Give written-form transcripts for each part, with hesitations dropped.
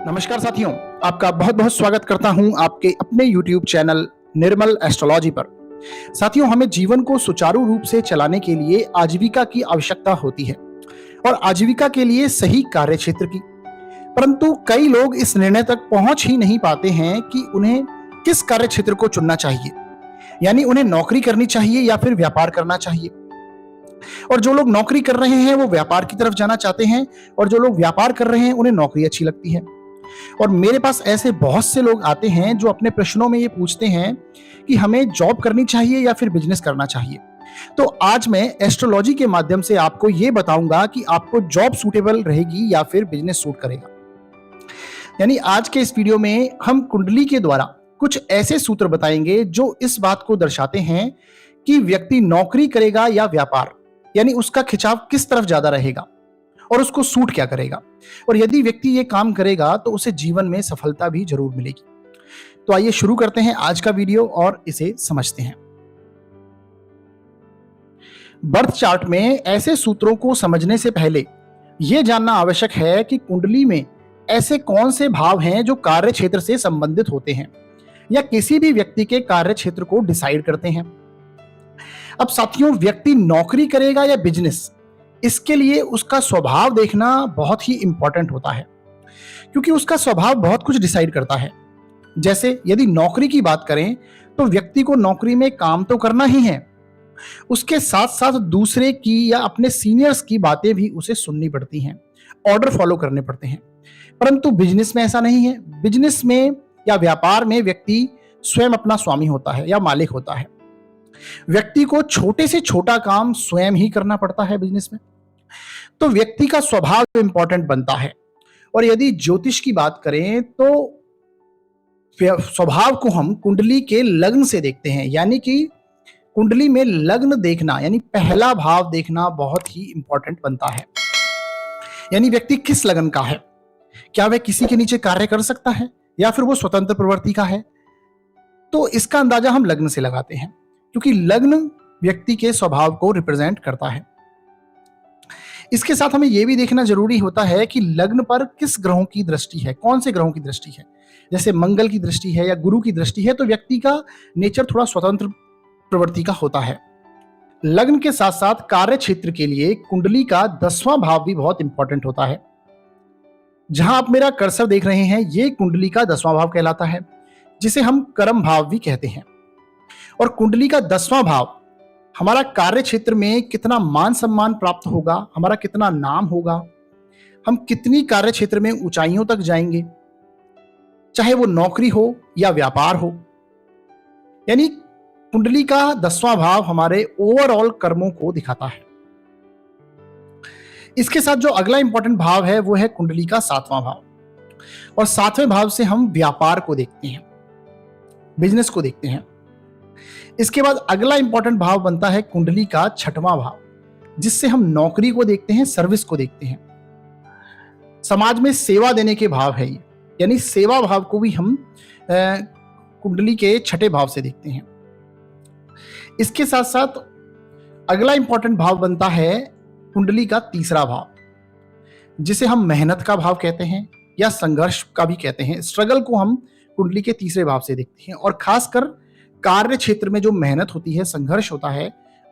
नमस्कार साथियों, आपका बहुत बहुत स्वागत करता हूं आपके अपने YouTube चैनल निर्मल एस्ट्रोलॉजी पर। साथियों, हमें जीवन को सुचारू रूप से चलाने के लिए आजीविका की आवश्यकता होती है और आजीविका के लिए सही कार्य क्षेत्र की। परंतु कई लोग इस निर्णय तक पहुंच ही नहीं पाते हैं कि उन्हें किस कार्य क्षेत्र को चुनना चाहिए, यानी उन्हें नौकरी करनी चाहिए या फिर व्यापार करना चाहिए। और जो लोग नौकरी कर रहे हैं वो व्यापार की तरफ जाना चाहते हैं और जो लोग व्यापार कर रहे हैं उन्हें नौकरी अच्छी लगती है। और मेरे पास ऐसे बहुत से लोग आते हैं जो अपने प्रश्नों में ये पूछते हैं कि हमें जॉब करनी चाहिए या फिर बिजनेस करना चाहिए। तो आज मैं एस्ट्रोलॉजी के माध्यम से आपको ये बताऊंगा कि आपको जॉब सूटेबल रहेगी या फिर बिजनेस सूट करेगा। यानी आज के इस वीडियो में हम कुंडली के द्वारा कुछ ऐसे सूत्र बताएंगे जो इस बात को दर्शाते हैं कि व्यक्ति नौकरी करेगा या व्यापार, यानी उसका खिंचाव किस तरफ ज्यादा रहेगा और उसको सूट क्या करेगा। और यदि व्यक्ति ये काम करेगा तो उसे जीवन में सफलता भी जरूर मिलेगी। तो आइए शुरू करते हैं आज का वीडियो और इसे समझते हैं। बर्थ चार्ट में ऐसे सूत्रों को समझने से पहले यह जानना आवश्यक है कि कुंडली में ऐसे कौन से भाव हैं जो कार्य क्षेत्र से संबंधित होते हैं या किसी भी व्यक्ति के कार्य क्षेत्र को डिसाइड करते हैं। अब साथियों, व्यक्ति नौकरी करेगा या बिजनेस, इसके लिए उसका स्वभाव देखना बहुत ही इंपॉर्टेंट होता है, क्योंकि उसका स्वभाव बहुत कुछ डिसाइड करता है। जैसे यदि नौकरी की बात करें तो व्यक्ति को नौकरी में काम तो करना ही है, उसके साथ साथ दूसरे की या अपने सीनियर्स की बातें भी उसे सुननी पड़ती हैं, ऑर्डर फॉलो करने पड़ते हैं। परंतु बिजनेस में ऐसा नहीं है। बिजनेस में या व्यापार में व्यक्ति स्वयं अपना स्वामी होता है या मालिक होता है। व्यक्ति को छोटे से छोटा काम स्वयं ही करना पड़ता है बिजनेस में। तो व्यक्ति का स्वभाव इंपॉर्टेंट बनता है। और यदि ज्योतिष की बात करें तो स्वभाव को हम कुंडली के लग्न से देखते हैं, यानी कि कुंडली में लग्न देखना यानी पहला भाव देखना बहुत ही इंपॉर्टेंट बनता है। यानी व्यक्ति किस लग्न का है, क्या वह किसी के नीचे कार्य कर सकता है या फिर वो स्वतंत्र प्रवृत्ति का है। तो इसका अंदाजा हम लग्न से लगाते हैं, क्योंकि लग्न व्यक्ति के स्वभाव को रिप्रेजेंट करता है। इसके साथ हमें यह भी देखना जरूरी होता है कि लग्न पर किस ग्रहों की दृष्टि है, कौन से ग्रहों की दृष्टि है। जैसे मंगल की दृष्टि है या गुरु की दृष्टि है तो व्यक्ति का नेचर थोड़ा स्वतंत्र प्रवृत्ति का होता है। लग्न के साथ साथ कार्य क्षेत्र के लिए कुंडली का 10वां भाव भी बहुत इंपॉर्टेंट होता है। जहां आप मेरा कर्सर देख रहे हैं, ये कुंडली का 10वां भाव कहलाता है, जिसे हम कर्म भाव भी कहते हैं। और कुंडली का 10वां भाव हमारा कार्य क्षेत्र में कितना मान सम्मान प्राप्त होगा, हमारा कितना नाम होगा, हम कितनी कार्य क्षेत्र में ऊंचाइयों तक जाएंगे, चाहे वो नौकरी हो या व्यापार हो। यानी कुंडली का 10वां भाव हमारे ओवरऑल कर्मों को दिखाता है। इसके साथ जो अगला इंपॉर्टेंट भाव है वो है कुंडली का 7वां भाव। और 7वें भाव से हम व्यापार को देखते हैं, बिजनेस को देखते हैं। इसके बाद अगला इंपॉर्टेंट भाव बनता है कुंडली का 6वां भाव, जिससे हम नौकरी को देखते हैं, सर्विस को देखते हैं। समाज में सेवा देने के भाव है ये, यानी सेवा भाव को भी हम कुंडली के 6ठे भाव से देखते हैं। इसके साथ साथ अगला इंपॉर्टेंट भाव बनता है कुंडली का 3रा भाव, जिसे हम मेहनत का भाव कहते हैं या संघर्ष का भी कहते हैं। स्ट्रगल को हम कुंडली के 3रे भाव से देखते हैं और खासकर कार्य क्षेत्र में जो मेहनत होती है, संघर्ष होता है,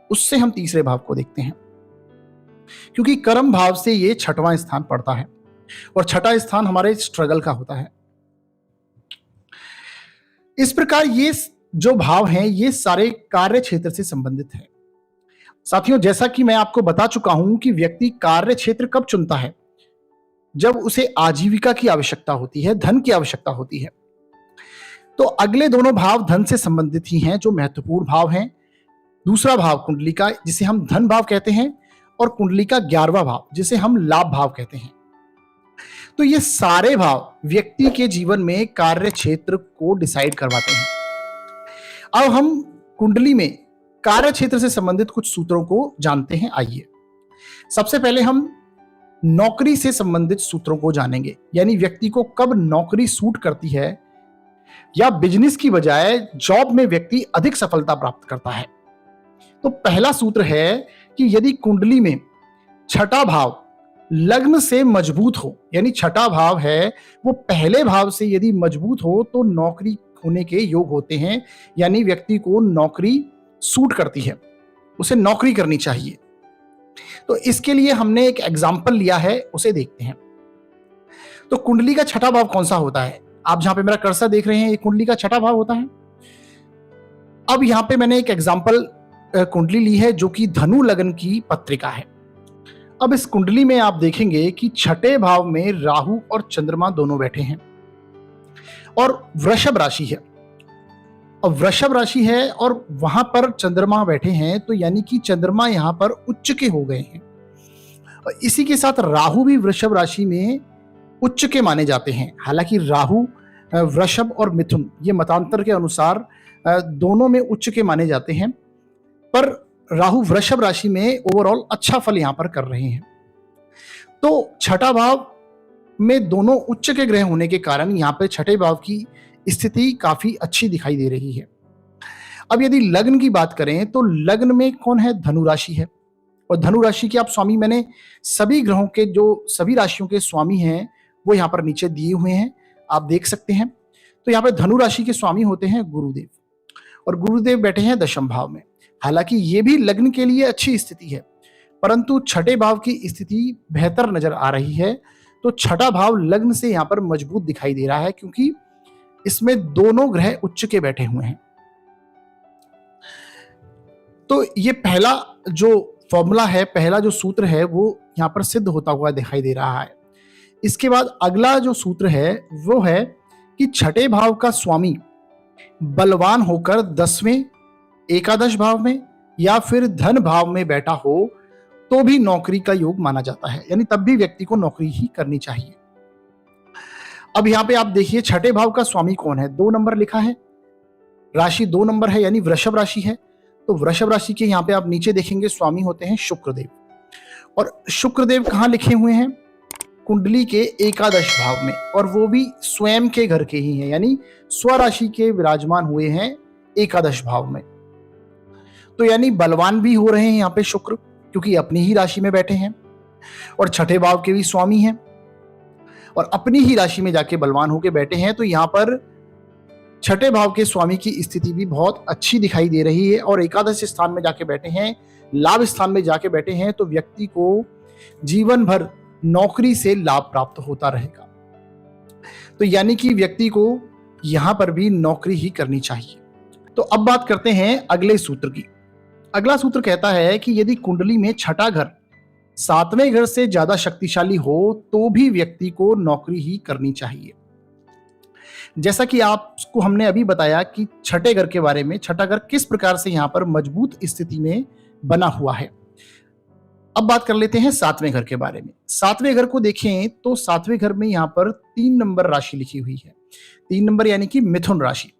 उससे हम 3रे भाव को देखते हैं, क्योंकि कर्म भाव से ये 6वां स्थान पड़ता है और 6ठा स्थान हमारे स्ट्रगल का होता है। इस प्रकार ये जो भाव हैं ये सारे कार्य क्षेत्र से संबंधित है। साथियों, जैसा कि मैं आपको बता चुका हूं कि व्यक्ति कार्य क्षेत्र कब चुनता है, जब उसे आजीविका की आवश्यकता होती है, धन की आवश्यकता होती है। तो अगले दोनों भाव धन से संबंधित ही हैं, जो महत्वपूर्ण भाव हैं। दूसरा भाव कुंडली का, जिसे हम धन भाव कहते हैं, और कुंडली का 11वां भाव, जिसे हम लाभ भाव कहते हैं। तो ये सारे भाव व्यक्ति के जीवन में कार्य क्षेत्र को डिसाइड करवाते हैं। अब हम कुंडली में कार्य क्षेत्र से संबंधित कुछ सूत्रों को जानते हैं। आइए सबसे पहले हम नौकरी से संबंधित सूत्रों को जानेंगे, यानी व्यक्ति को कब नौकरी सूट करती है या बिजनेस की बजाय जॉब में व्यक्ति अधिक सफलता प्राप्त करता है। तो पहला सूत्र है कि यदि कुंडली में 6ठा भाव लग्न से मजबूत हो, यानी छठा भाव है वो पहले भाव से यदि मजबूत हो तो नौकरी होने के योग होते हैं, यानी व्यक्ति को नौकरी सूट करती है, उसे नौकरी करनी चाहिए। तो इसके लिए हमने एक एग्जाम्पल लिया है, उसे देखते हैं। तो कुंडली का छठा भाव कौन सा होता है? आप जहां पे मेरा कर्सर देख रहे हैं, ये कुंडली का छठा भाव होता है। अब यहां पे मैंने एक एग्जाम्पल कुंडली ली है जो कि धनु लग्न की पत्रिका है। अब इस कुंडली में आप देखेंगे कि छठे भाव में राहु और चंद्रमा दोनों बैठे हैं और वृषभ राशि है। अब वृषभ राशि है और वहां पर चंद्रमा बैठे हैं, तो यानी कि चंद्रमा यहां पर उच्च के हो गए हैं। और इसी के साथ राहु भी वृषभ राशि में उच्च के माने जाते हैं। हालांकि राहु वृषभ और मिथुन ये मतांतर के अनुसार दोनों में उच्च के माने जाते हैं, पर राहु वृषभ राशि में ओवरऑल अच्छा फल यहां पर कर रहे हैं। तो छठा भाव में दोनों उच्च के ग्रह होने के कारण यहां पर छठे भाव की स्थिति काफी अच्छी दिखाई दे रही है। अब यदि लग्न की बात करें तो लग्न में कौन है? धनु राशि है। और धनु राशि के आप स्वामी, मैंने सभी ग्रहों के जो सभी राशियों के स्वामी हैं वो यहां पर नीचे दिए हुए हैं, आप देख सकते हैं। तो यहां पर धनु राशि के स्वामी होते हैं गुरुदेव, और गुरुदेव बैठे हैं दशम भाव में। हालांकि ये भी लग्न के लिए अच्छी स्थिति है, परंतु छठे भाव की स्थिति बेहतर नजर आ रही है। तो छठा भाव लग्न से यहां पर मजबूत दिखाई दे रहा है, क्योंकि इसमें दोनों ग्रह उच्च के बैठे हुए हैं। तो ये पहला जो फॉर्मूला है, पहला जो सूत्र है, वो यहां पर सिद्ध होता हुआ दिखाई दे रहा है। इसके बाद अगला जो सूत्र है वो है कि छठे भाव का स्वामी बलवान होकर 10वें, एकादश भाव में या फिर धन भाव में बैठा हो तो भी नौकरी का योग माना जाता है, यानी तब भी व्यक्ति को नौकरी ही करनी चाहिए। अब यहां पे आप देखिए छठे भाव का स्वामी कौन है? 2 नंबर लिखा है, राशि 2 नंबर है, यानी वृषभ राशि है। तो वृषभ राशि के यहां पे आप नीचे देखेंगे स्वामी होते हैं शुक्रदेव, और शुक्रदेव कहां लिखे हुए हैं? कुंडली के एकादश भाव में, और वो भी स्वयं के घर के ही हैं, यानी स्वराशि के विराजमान हुए हैं एकादश भाव में। तो यानी बलवान भी हो रहे हैं यहाँ पे शुक्र, क्योंकि अपनी ही राशि में बैठे हैं, और छठे भाव के भी स्वामी हैं और अपनी ही राशि में जाके बलवान होके बैठे हैं। तो यहाँ पर छठे भाव के स्वामी की स्थिति भी बहुत अच्छी दिखाई दे रही है, और एकादश स्थान में जाके बैठे हैं, लाभ स्थान में जाके बैठे हैं, तो व्यक्ति को जीवन भर नौकरी से लाभ प्राप्त होता रहेगा। तो यानी कि व्यक्ति को यहां पर भी नौकरी ही करनी चाहिए। तो अब बात करते हैं अगले सूत्र की। अगला सूत्र कहता है कि यदि कुंडली में छठा घर 7वें घर से ज्यादा शक्तिशाली हो तो भी व्यक्ति को नौकरी ही करनी चाहिए। जैसा कि आपको हमने अभी बताया कि छठे घर के बारे में, छठा घर किस प्रकार से यहां पर मजबूत स्थिति में बना हुआ है। अब बात कर लेते हैं 7वें घर के बारे में। 7वें घर को देखें तो 7वें घर में यहां पर 3 नंबर राशि लिखी हुई है। 3 नंबर यानी कि मिथुन राशि,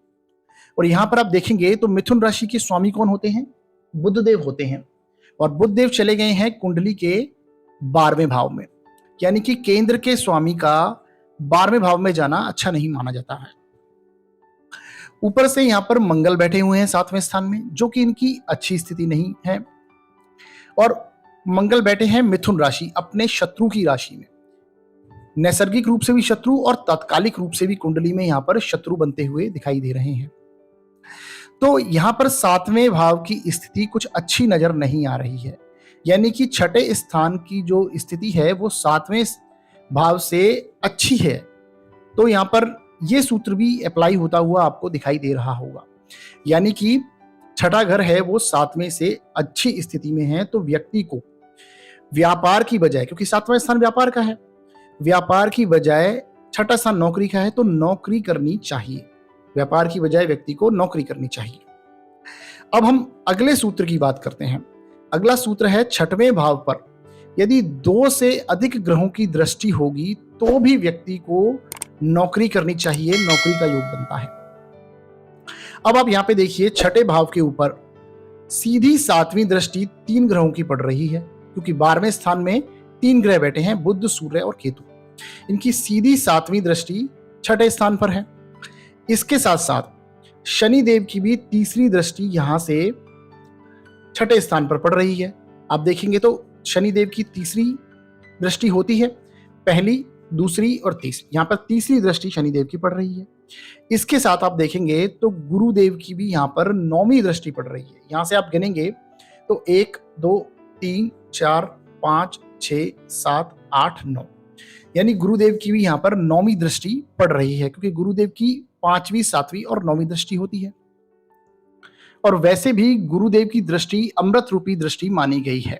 और यहां पर आप देखेंगे तो मिथुन राशि के स्वामी कौन होते हैं? बुधदेव होते हैं, और बुधदेव चले गए हैं कुंडली के 12वें भाव में, यानी कि केंद्र के स्वामी का 12वें भाव में जाना अच्छा नहीं माना जाता है। ऊपर से यहां पर मंगल बैठे हुए हैं 7वें स्थान में, जो कि इनकी अच्छी स्थिति नहीं है, और मंगल बैठे हैं मिथुन राशि, अपने शत्रु की राशि में। नैसर्गिक रूप से भी शत्रु और तात्कालिक रूप से भी कुंडली में यहां पर शत्रु बनते हुए दिखाई दे रहे हैं। तो यहां पर 7वें भाव की स्थिति कुछ अच्छी नजर नहीं आ रही है, यानी कि छठे स्थान की जो स्थिति है वो 7वें भाव से अच्छी है। तो यहां पर यह सूत्र भी अप्लाई होता हुआ आपको दिखाई दे रहा होगा, यानी कि छठा घर है वो 7वें से अच्छी स्थिति में है। तो व्यक्ति को व्यापार की बजाय, क्योंकि 7वां स्थान व्यापार का है, व्यापार की बजाय छठा स्थान नौकरी का है, तो नौकरी करनी चाहिए। व्यापार की बजाय व्यक्ति को नौकरी करनी चाहिए। अब हम अगले सूत्र की बात करते हैं। अगला सूत्र है छठवें भाव पर यदि 2 से अधिक ग्रहों की दृष्टि होगी तो भी व्यक्ति को नौकरी करनी चाहिए, नौकरी का योग बनता है। अब आप यहां पे देखिए छठे भाव के ऊपर सीधी 7वीं दृष्टि 3 ग्रहों की पड़ रही है, क्योंकि 12वें स्थान में 3 ग्रह बैठे हैं, बुध, सूर्य और केतु। इनकी सीधी 7वीं दृष्टि छठे स्थान पर है। इसके साथ साथ शनि देव की भी तीसरी दृष्टि यहां से छठे स्थान पर पड़ रही है। आप देखेंगे तो शनि देव की तीसरी दृष्टि होती है, पहली, दूसरी और तीसरी। यहाँ पर तीसरी दृष्टि शनिदेव की पड़ रही है। इसके साथ आप देखेंगे तो गुरुदेव की भी यहाँ पर 9वीं दृष्टि पड़ रही है। यहाँ से आप गिनेंगे तो 1, 2, 3, 4, 5, 6, 7, 8, 9, यानी गुरुदेव की भी यहाँ पर 9वीं दृष्टि पड़ रही है, क्योंकि गुरुदेव की 5वीं, 7वीं और 9वीं दृष्टि होती है। और वैसे भी गुरुदेव की दृष्टि अमृत रूपी दृष्टि मानी गई है।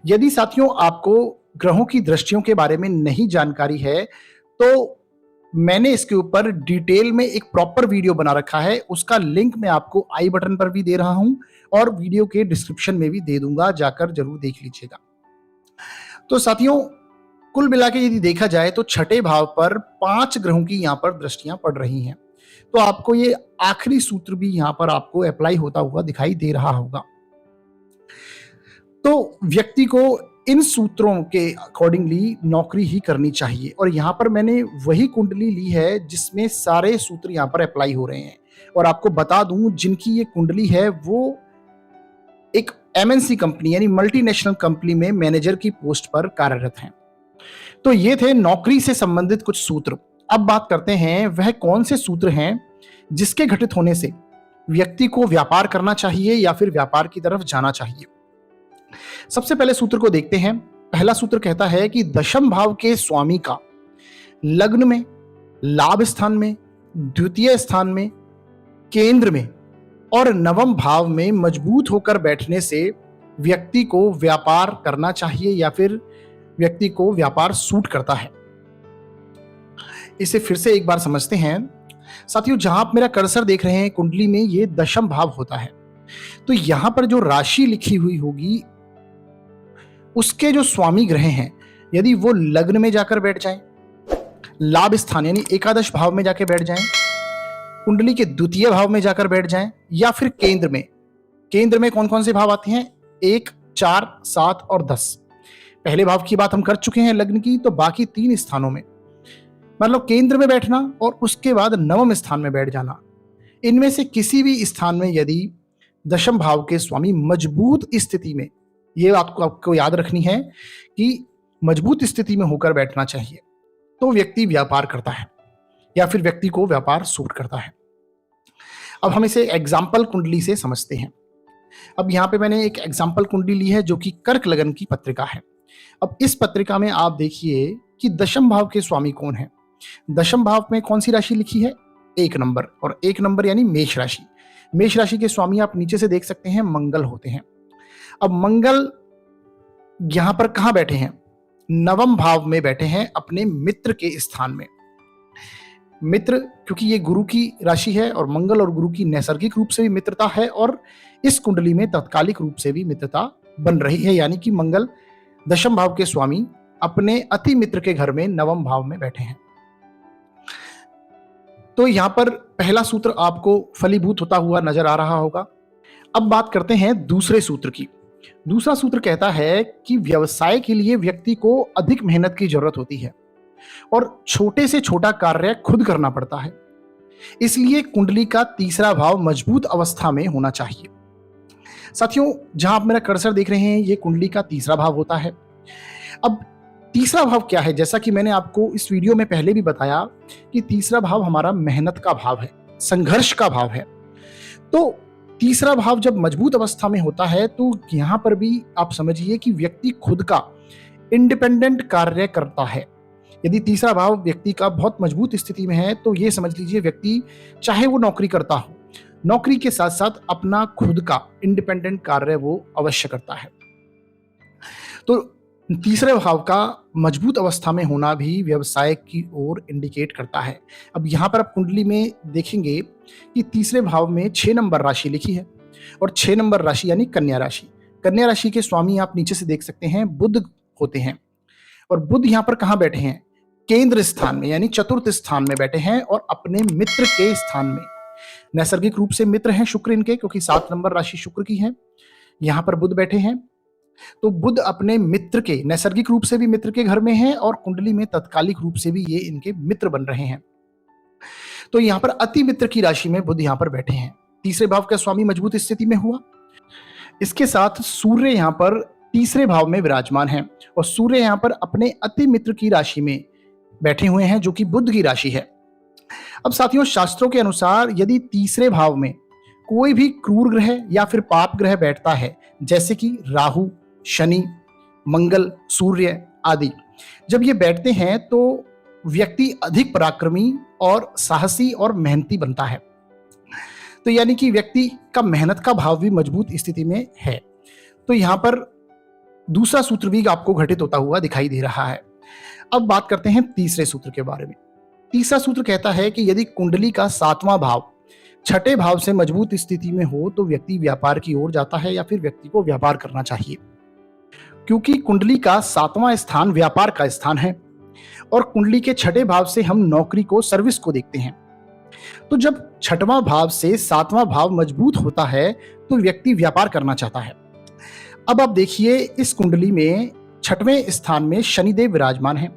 यदि साथियों आपको ग्रहों की दृष्टियों के बारे में नहीं जानकारी है, तो मैंने इसके ऊपर डिटेल में एक प्रॉपर वीडियो बना रखा है। उसका लिंक मैं आपको आई बटन पर भी दे रहा हूं और वीडियो के डिस्क्रिप्शन में भी दे दूंगा, जाकर जरूर देख लीजिएगा। तो साथियों, कुल मिला के यदि देखा जाए तो छठे भाव पर 5 ग्रहों की यहाँ पर दृष्टियां पड़ रही हैं। तो आपको ये आखिरी सूत्र भी यहाँ पर आपको अप्लाई होता हुआ दिखाई दे रहा होगा। तो व्यक्ति को इन सूत्रों के अकॉर्डिंगली नौकरी ही करनी चाहिए। और यहाँ पर मैंने वही कुंडली ली है जिसमें सारे सूत्र यहाँ पर अप्लाई हो रहे हैं। और आपको बता दूं, जिनकी ये कुंडली है वो एक एमएनसी कंपनी यानी मल्टीनेशनल कंपनी में मैनेजर की पोस्ट पर कार्यरत हैं। तो ये थे नौकरी से संबंधित कुछ सूत्र। अब बात करते हैं वह कौन से सूत्र हैं जिसके घटित होने से व्यक्ति को व्यापार करना चाहिए या फिर व्यापार की तरफ जाना चाहिए। सबसे पहले सूत्र को देखते हैं। पहला सूत्र कहता है कि दशम भाव के स्वामी का लग्न में, लाभ स्थान में, द्वितीय स्थान में, केंद्र में और नवम भाव में मजबूत होकर बैठने से व्यक्ति को व्यापार करना चाहिए या फिर व्यक्ति को व्यापार सूट करता है। इसे फिर से एक बार समझते हैं। साथियों, जहां आप मेरा कर्सर देख रहे हैं, कुंडली में ये दशम भाव होता है। तो यहां पर जो राशि लिखी हुई होगी उसके जो स्वामी ग्रह हैं, यदि वो लग्न में जाकर बैठ जाएं, लाभ स्थान यानी एकादश भाव में जाकर बैठ जाएं, कुंडली के द्वितीय भाव में जाकर बैठ जाएं, या फिर केंद्र में। केंद्र में कौन कौन से भाव आते हैं? 1, 4, 7 और 10। पहले भाव की बात हम कर चुके हैं लग्न की, तो बाकी 3 स्थानों में, मतलब केंद्र में बैठना और उसके बाद नवम स्थान में बैठ जाना। इनमें से किसी भी स्थान में यदि दशम भाव के स्वामी मजबूत स्थिति में, ये आपको याद रखनी है कि मजबूत स्थिति में होकर बैठना चाहिए, तो व्यक्ति व्यापार करता है या फिर व्यक्ति को व्यापार सूट करता है। अब हम इसे एग्जाम्पल कुंडली से समझते हैं। अब यहाँ पे मैंने एक एग्जाम्पल कुंडली ली है जो कि कर्क लगन की पत्रिका है। अब इस पत्रिका में आप देखिए कि दशम भाव के स्वामी कौन है। दशम भाव में कौन सी राशि लिखी है? 1 नंबर, और 1 नंबर यानी मेष राशि। मेष राशि के स्वामी आप नीचे से देख सकते हैं मंगल होते हैं। अब मंगल यहां पर कहां बैठे हैं? नवम भाव में बैठे हैं, अपने मित्र के स्थान में। मित्र, क्योंकि ये गुरु की राशि है और मंगल और गुरु की नैसर्गिक रूप से भी मित्रता है और इस कुंडली में तात्कालिक रूप से भी मित्रता बन रही है, यानी कि मंगल दशम भाव के स्वामी अपने अति मित्र के घर में नवम भाव में बैठे हैं। तो यहां पर पहला सूत्र आपको फलीभूत होता हुआ नजर आ रहा होगा। अब बात करते हैं दूसरे सूत्र की। दूसरा सूत्र कहता है कि व्यवसाय के लिए व्यक्ति को अधिक मेहनत की जरूरत होती है और छोटे से छोटा कार्य खुद करना पड़ता है, इसलिए कुंडली का तीसरा भाव मजबूत अवस्था में होना चाहिए। साथियों, जहां आप मेरा कर्सर देख रहे हैं, ये कुंडली का तीसरा भाव होता है। अब तीसरा भाव क्या है? जैसा कि मैंने आपको इस वीडियो में पहले भी बताया कि तीसरा भाव हमारा मेहनत का भाव है, संघर्ष का भाव है। तो तीसरा भाव जब मजबूत अवस्था में होता है तो यहां पर भी आप समझिए कि व्यक्ति खुद का इंडिपेंडेंट कार्य करता है। यदि तीसरा भाव व्यक्ति का बहुत मजबूत स्थिति में है तो ये समझ लीजिए व्यक्ति चाहे वो नौकरी करता हो, नौकरी के साथ साथ अपना खुद का इंडिपेंडेंट कार्य वो अवश्य करता है। तो तीसरे भाव का मजबूत अवस्था में होना भी व्यवसाय की ओर इंडिकेट करता है। अब यहाँ पर आप कुंडली में देखेंगे कि तीसरे भाव में 6 नंबर राशि लिखी है और 6 नंबर राशि यानी कन्या राशि। कन्या राशि के स्वामी आप नीचे से देख सकते हैं बुध होते हैं और बुध यहाँ पर कहाँ बैठे हैं? केंद्र स्थान में यानी चतुर्थ स्थान में बैठे हैं और अपने मित्र के स्थान में। नैसर्गिक रूप से मित्र हैं शुक्र इनके, क्योंकि 7 नंबर राशि शुक्र की है। यहाँ पर बुध बैठे हैं, तो बुध अपने मित्र के, नैसर्गिक रूप से भी मित्र के घर में है और कुंडली में तत्कालिक रूप से भी ये इनके मित्र बन रहे हैं। तो यहाँ पर अति मित्र की राशि में बुध यहाँ पर बैठे हैं। तीसरे भाव का स्वामी मजबूत स्थिति में हुआ। इसके साथ सूर्य यहाँ पर तीसरे भाव में विराजमान है और सूर्य यहाँ पर अपने अति मित्र की राशि में बैठे हुए हैं जो कि बुध की राशि है। अब साथियों, शास्त्रों के अनुसार यदि तीसरे भाव में कोई भी क्रूर ग्रह या फिर पाप ग्रह बैठता है, जैसे कि राहु, शनि, मंगल, सूर्य आदि, जब ये बैठते हैं तो व्यक्ति अधिक पराक्रमी और साहसी और मेहनती बनता है। तो यानी कि व्यक्ति का मेहनत का भाव भी मजबूत स्थिति में है। तो यहां पर दूसरा सूत्र भी आपको घटित होता हुआ दिखाई दे रहा है। अब बात करते हैं तीसरे सूत्र के बारे में। तीसरा सूत्र कहता है कि यदि कुंडली का 7वां भाव छठे भाव से मजबूत स्थिति में हो तो व्यक्ति व्यापार की ओर जाता है या फिर व्यक्ति को व्यापार करना चाहिए, क्योंकि कुंडली का 7वां स्थान व्यापार का स्थान है और कुंडली के छठे भाव से हम नौकरी को, सर्विस को देखते हैं। तो जब छठवां भाव से 7वां भाव मजबूत होता है तो व्यक्ति व्यापार करना चाहता है। अब आप देखिए, इस कुंडली में छठवें स्थान में शनिदेव विराजमान है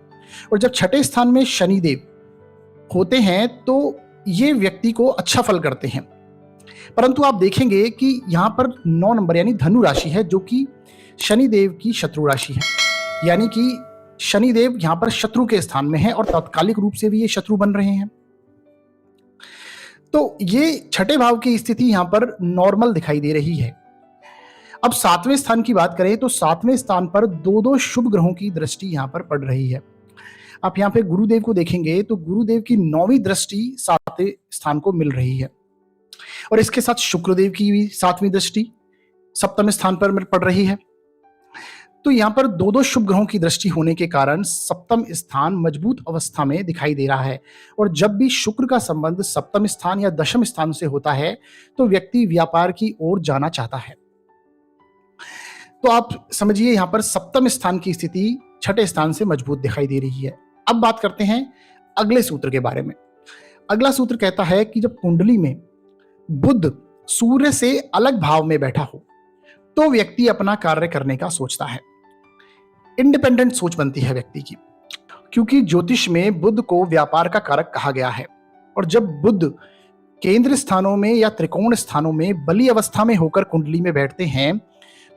और जब छठे स्थान में शनिदेव होते हैं तो ये व्यक्ति को अच्छा फल करते हैं। परंतु आप देखेंगे कि यहाँ पर 9 नंबर यानी धनु राशि है जो कि शनिदेव की शत्रु राशि है, यानी कि शनिदेव यहाँ पर शत्रु के स्थान में है और तात्कालिक रूप से भी ये शत्रु बन रहे हैं। तो ये छठे भाव की स्थिति यहाँ पर नॉर्मल दिखाई दे रही है। अब 7वें स्थान की बात करें तो 7वें स्थान पर 2 शुभ ग्रहों की दृष्टि यहाँ पर पड़ रही है। आप यहाँ पे गुरुदेव को देखेंगे तो गुरुदेव की 9वीं दृष्टि 7वें स्थान को मिल रही है और इसके साथ शुक्रदेव की भी 7वीं दृष्टि 7वें स्थान पर पड़ रही है। तो यहाँ पर 2 शुभ ग्रहों की दृष्टि होने के कारण 7वां स्थान मजबूत अवस्था में दिखाई दे रहा है और जब भी शुक्र का संबंध 7वें स्थान या 10वें स्थान से होता है तो व्यक्ति व्यापार की ओर जाना चाहता है। तो आप समझिए यहाँ पर 7वें स्थान की स्थिति छठे स्थान से मजबूत दिखाई दे रही है। अब बात करते हैं अगले सूत्र के बारे में। अगला सूत्र कहता है कि जब कुंडली में बुध सूर्य से अलग भाव में बैठा हो तो व्यक्ति अपना कार्य करने का सोचता है। इंडिपेंडेंट सोच बनती है व्यक्ति की, क्योंकि ज्योतिष में बुध को व्यापार का कारक कहा गया है और जब बुध केंद्र स्थानों में या त्रिकोण स्थानों में बली अवस्था में होकर कुंडली में बैठते हैं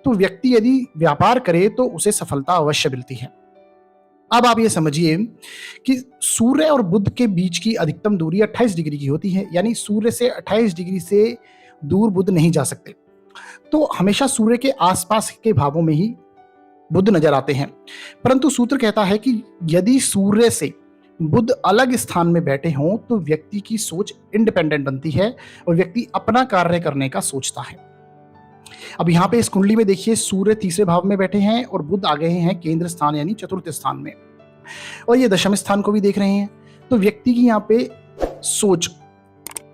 तो व्यक्ति यदि व्यापार करे तो उसे सफलता अवश्य मिलती है। अब आप ये समझिए कि सूर्य और बुध के बीच की अधिकतम दूरी 28 डिग्री की होती है, यानी सूर्य से 28 डिग्री से दूर बुध नहीं जा सकते। तो हमेशा सूर्य के आसपास के भावों में ही बुध नजर आते हैं। परंतु सूत्र कहता है कि यदि सूर्य से बुध अलग स्थान में बैठे हों तो व्यक्ति की सोच इंडिपेंडेंट बनती है और व्यक्ति अपना कार्य करने का सोचता है। अब यहाँ पे इस कुंडली में देखिए, सूर्य तीसरे भाव में बैठे हैं और बुध आ गए हैं केंद्र स्थान यानी चतुर्थ स्थान में और ये दशम स्थान को भी देख रहे हैं। तो व्यक्ति की यहाँ पे सोच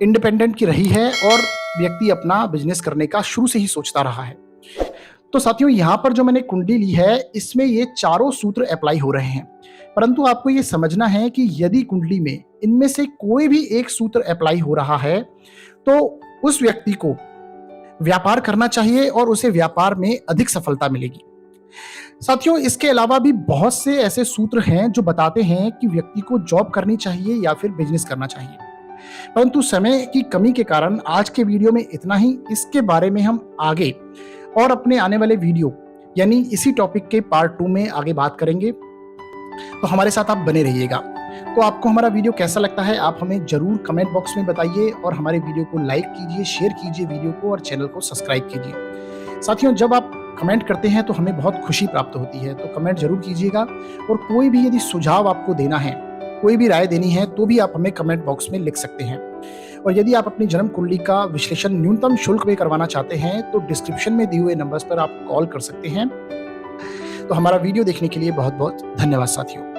इंडिपेंडेंट की रही है और व्यक्ति अपना बिजनेस करने का शुरू से ही सोचता रहा है। तो साथियों, यहाँ पर जो मैंने कुंडली ली है इसमें ये चारों सूत्र अप्लाई हो रहे हैं, परंतु आपको ये समझना है कि यदि कुंडली में इनमें से कोई भी एक सूत्र अप्लाई हो रहा है तो उस व्यक्ति को व्यापार करना चाहिए और उसे व्यापार में अधिक सफलता मिलेगी। साथियों, इसके अलावा भी बहुत से ऐसे सूत्र हैं जो बताते हैं कि व्यक्ति को जॉब करनी चाहिए या फिर बिजनेस करना चाहिए, परंतु समय की कमी के कारण आज के वीडियो में इतना ही। इसके बारे में हम आगे और अपने आने वाले वीडियो यानी इसी टॉपिक के पार्ट 2 में आगे बात करेंगे, तो हमारे साथ आप बने रहिएगा। तो आपको हमारा वीडियो कैसा लगता है आप हमें जरूर कमेंट बॉक्स में बताइए और हमारे वीडियो को लाइक कीजिए, शेयर कीजिए वीडियो को और चैनल को सब्सक्राइब कीजिए। साथियों, जब आप कमेंट करते हैं तो हमें बहुत खुशी प्राप्त होती है, तो कमेंट जरूर कीजिएगा और कोई भी यदि सुझाव आपको देना है, कोई भी राय देनी है तो भी आप हमें कमेंट बॉक्स में लिख सकते हैं। और यदि आप अपनी जन्म कुंडली का विश्लेषण न्यूनतम शुल्क में करवाना चाहते हैं तो डिस्क्रिप्शन में दिए हुए नंबर्स पर आप कॉल कर सकते हैं। तो हमारा वीडियो देखने के लिए बहुत बहुत धन्यवाद साथियों।